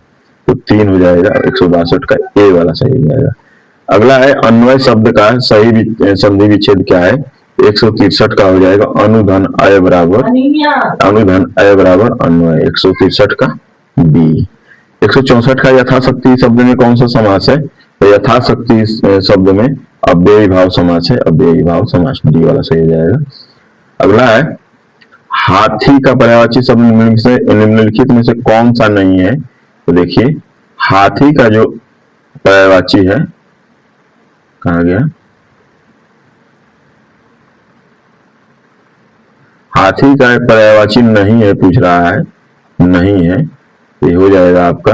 तो 3 हो जाएगा। 162 का ए वाला सही हो जाएगा। अगला है अन्वय शब्द का सही संधि विच्छेद क्या है, 163 का हो जाएगा अनुधन अय बराबर अन्वय, 163 का बी। 164 का यथाशक्ति शब्द में कौन सा समास है, तो यथाशक्ति शब्द में अव्ययी भाव समास है, अव्ययी भाव समास, डी वाला सही हो जाएगा। अगला है हाथी का पर्यायवाची शब्द निम्नलिखित में से कौन सा नहीं है, तो देखिए हाथी का जो पर्यायवाची है, कहा गया, हाथी का पर्यायवाची नहीं है, पूछ रहा है, नहीं है, ये हो जाएगा आपका।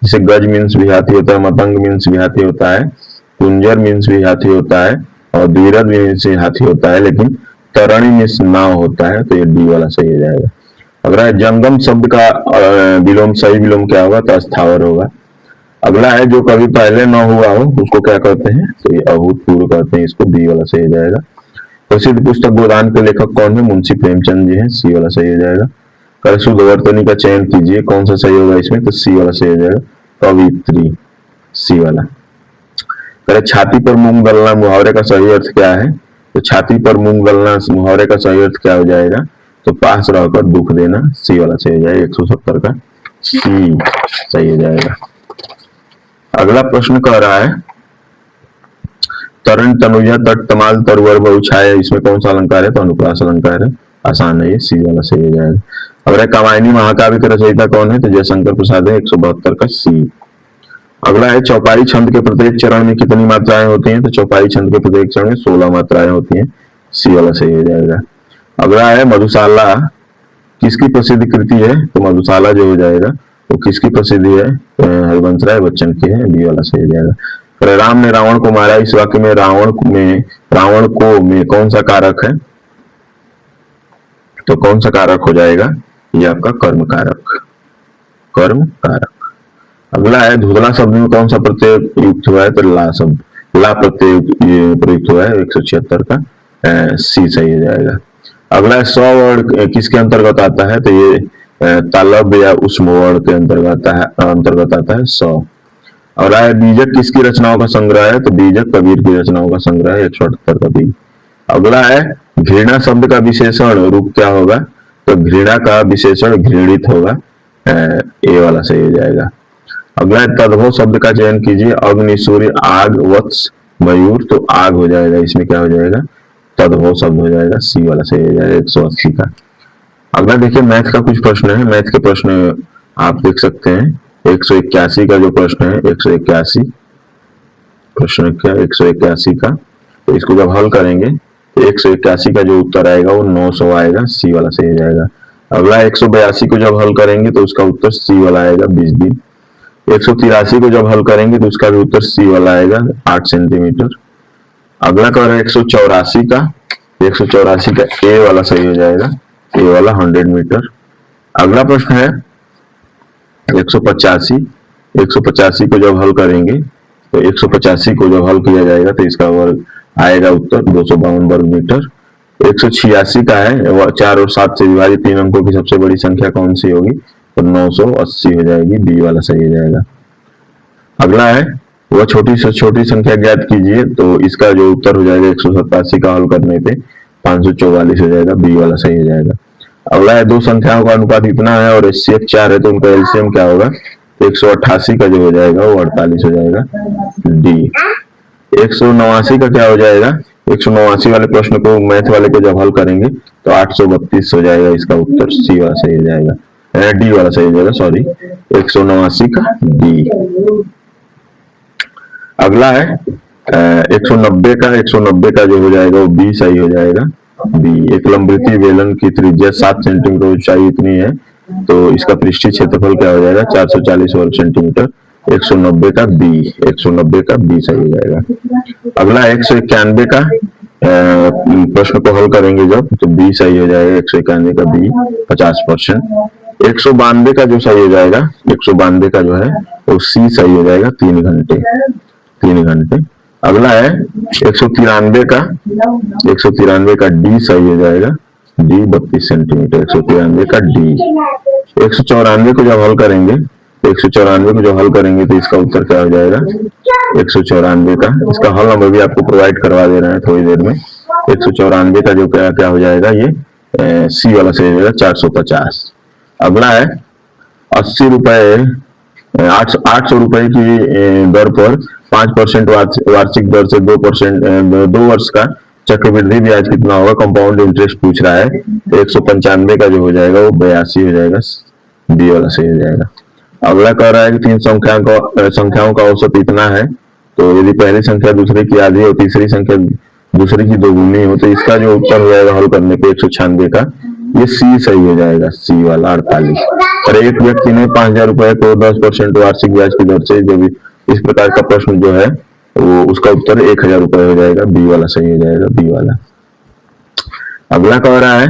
जैसे गज मीन्स भी हाथी होता है, मतंग मीन्स भी हाथी होता है, कुंजर मीन्स भी हाथी होता है, और द्विरथ मीन्स भी हाथी होता है, लेकिन तरणी मीन्स नाव होता है, तो ये डी वाला सही हो जाएगा। अगर जंगम शब्द का विलोम, सही विलोम क्या होगा, तो अस्थावर होगा। अगला है जो कभी पहले न हुआ हो उसको क्या कहते हैं, तो ये अभूतपूर्व कहते हैं, इसको बी वाला सही हो जाएगा। प्रसिद्ध पुस्तक गोदान के लेखक कौन है, मुंशी प्रेमचंद जी हैं, सी वाला सही हो जाएगा। कर शुद्धवर्तनी का चयन कीजिए, कौन सा सही होगा इसमें, तो सी वाला सही हो जाएगा, कवित्री, सी वाला। करे छाती पर मूंग दलना मुहावरे का सही अर्थ क्या है, तो छाती पर मूंग दलना मुहावरे का सही अर्थ क्या हो जाएगा, तो पास रहकर दुख देना, सी वाला सही हो जाएगा। 170 का सी सही हो जाएगा। अगला प्रश्न कह रहा है तरण तनुजा तट तमाल तरवर बहुछाया, इसमें कौन सा अलंकार है, तो अनुप्रास अलंकार है, आसान है, ये सी वाला सही हो जाएगा। अगर कामायनी महाकाव्य के रचयिता कौन है, तो जयशंकर प्रसाद है, 172 का सी। अगला है चौपाई छंद के प्रत्येक चरण में कितनी मात्राएं होती हैं, तो चौपाई छंद के प्रत्येक चरण में 16 मात्राएं होती हैं, सी वाला सही हो जाएगा। अगला है मधुशाला किसकी प्रसिद्ध कृति है, तो मधुशाला जो हो जाएगा वो किसकी प्रसिद्धि है, हरिवंश राय बच्चन की है, बी वाला सही हो जाएगा। राम ने रावण को मारा, इस वाक्य में रावण को में कौन सा कारक है, तो कौन सा कारक हो जाएगा, ये आपका कर्म कारक। अगला है धुंधला शब्द में कौन सा प्रत्यय युक्त हुआ है, तो ला शब्द, ला प्रत्यय प्रयुक्त हुआ है, 176 का सी सही हो जाएगा। अगला है सौ वर्ड किसके अंतर्गत आता है, तो ये तालब या उष्म वर्ड के अंतर्गत आता है 100। और है बीजक किसकी रचनाओं का संग्रह है, तो बीजक कबीर की रचनाओं का संग्रह है, 178 का बी। अगला है घृणा शब्द का विशेषण रूप क्या होगा, तो घृणा का विशेषण घृणित होगा, ए वाला सही हो जाएगा। अगला है तद्भव शब्द का चयन कीजिए, अग्नि सूर्य आग वत्स मयूर, तो आग हो जाएगा, इसमें क्या हो जाएगा, तद्भव शब्द हो जाएगा, सी वाला सही हो जाएगा, 180 का। अगला देखिए मैथ का कुछ प्रश्न है, मैथ के प्रश्न आप देख सकते हैं। 181 का जो प्रश्न है, 181 प्रश्न क्या 181 का, तो इसको जब हल करेंगे तो 181 का जो उत्तर आएगा वो 900 आएगा, सी वाला सही हो जाएगा। अगला 182 को जब हल करेंगे तो उसका उत्तर सी वाला आएगा, 20 दिन। 183 को जब हल करेंगे तो उसका भी उत्तर सी वाला आएगा, 8 सेंटीमीटर। अगला कह रहा है 184 का, 184 का ए वाला सही हो जाएगा, ए वाला 100 मीटर। अगला प्रश्न है 185 को जब हल करेंगे तो 185 को जब हल किया जाएगा तो इसका वर्ग आएगा उत्तर 252 वर्ग मीटर। 186 का है 4 और 7 से विभाजित 3 अंकों की सबसे बड़ी संख्या कौन सी होगी, तो 980 हो जाएगी, बी वाला सही हो जाएगा। अगला है वह छोटी से छोटी संख्या ज्ञात कीजिए, तो इसका जो उत्तर हो जाएगा 187 का हल करने पे 544 हो जाएगा, बी वाला सही हो जाएगा। अगला है दो संख्याओं का अनुपात इतना है और HCF 4 है तो उनका एलसीएम क्या होगा, 188 का जो हो जाएगा वो 48 हो जाएगा, डी। 189 का क्या हो जाएगा, 189 वाले प्रश्न को मैथ वाले को जब हल करेंगे तो 832 हो जाएगा, इसका उत्तर सी वाला सही हो जाएगा, डी वाला सही हो जाएगा, सॉरी 189 का डी। अगला है 190 का जो हो जाएगा वो बी सही हो जाएगा। बी, एक लंबवृत्तीय बेलन की त्रिज्या 7 सेंटीमीटर ऊंचाई इतनी है, तो इसका पृष्ठीय क्षेत्रफल क्या हो जाएगा? 440 वर्ग सेंटीमीटर। 190 का बी, 190 का बी सही हो जाएगा। अगला 191 का प्रश्न को हल करेंगे जब, तो बी सही हो जाएगा। 191 का बी 50%। 192 का जो सही हो जाएगा, 192 का जो है वो सी सही हो जाएगा। 3 घंटे, 3 घंटे। अगला है 193 का, 193 का डी सही हो जाएगा। डी 32 सेंटीमीटर, 193 का डी। 194 को जब हल करेंगे, तो 194 को जब हल करेंगे तो इसका उत्तर क्या हो जाएगा? 194 का, इसका हल नंबर भी आपको प्रोवाइड करवा दे रहे हैं थोड़ी देर में। 194 का जो क्या हो जाएगा, ये सी वाला सही हो जाएगा, 450। अगला है 80 रुपए, 800 रुपए की दर पर 5% वार्षिक दर से 2% 2 वर्ष का चक्रवृद्धि ब्याज कितना होगा? कंपाउंड इंटरेस्ट पूछ रहा है। 195 का जो हो जाएगा वो 82 हो जाएगा। डी वाला सही हो जाएगा। अगला कह रहा है कि 3 संख्याओं का औसत इतना है, तो यदि पहली संख्या दूसरे की आधी और तीसरी संख्या दूसरे की दोगुनी हो, तो इसका जो उत्तर हो जाएगा हल करने पे 196 का, ये सी सही हो जाएगा। सी वाला 48। और एक व्यक्ति ने 5000 रुपए को 10% वार्षिक ब्याज की दर से, जो भी इस प्रकार का प्रश्न जो है वो उसका उत्तर 1000 रुपए हो जाएगा। बी वाला सही हो जाएगा, बी वाला। अगला कह रहा है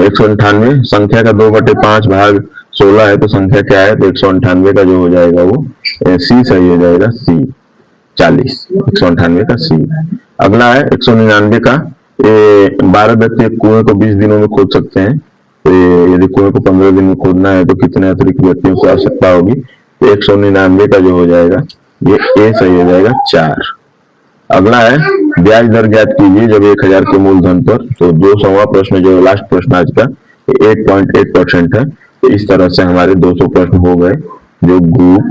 198, संख्या का 2/5 भाग 16 है, तो संख्या क्या है? तो 198 का जो हो जाएगा वो सी सही हो जाएगा। सी 40, 198 का सी। अगला है 199 का, 12 व्यक्ति कुएं को 20 दिनों में खोद सकते हैं, तो यदि कुएं को 15 दिन में खोदना है तो कितने अतिरिक्त व्यक्तियों की आवश्यकता होगी? तो 199 का जो हो जाएगा ये ए सही हो जाएगा, 4। अगला है ब्याज दर ज्ञात कीजिए जब 1000 के मूलधन पर, तो 200वां प्रश्न जो लास्ट प्रश्न आज का 8.8% है। तो इस तरह से हमारे 200 प्रश्न हो गए जो ग्रुप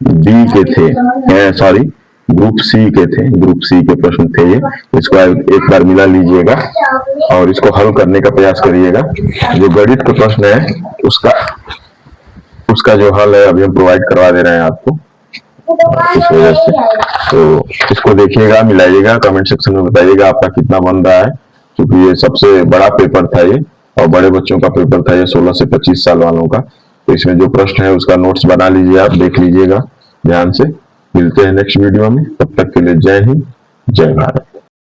बी के थे, सॉरी ग्रुप सी के थे, ग्रुप सी के प्रश्न थे ये। इसको एक बार मिला लीजिएगा और इसको हल करने का प्रयास करिएगा। जो गणित का प्रश्न है उसका जो हल है अभी हम प्रोवाइड करवा दे रहे हैं आपको, इस वजह से। तो इसको देखिएगा, मिलाइएगा, कमेंट सेक्शन में बताइएगा आपका कितना बन रहा है, क्योंकि ये सबसे बड़ा पेपर था ये, और बड़े बच्चों का पेपर था ये, 16 से 25 साल वालों का। तो इसमें जो प्रश्न है उसका नोट्स बना लीजिए, आप देख लीजिएगा ध्यान से। मिलते हैं नेक्स्ट वीडियो में, तब तक के लिए जय हिंद, जय भारत।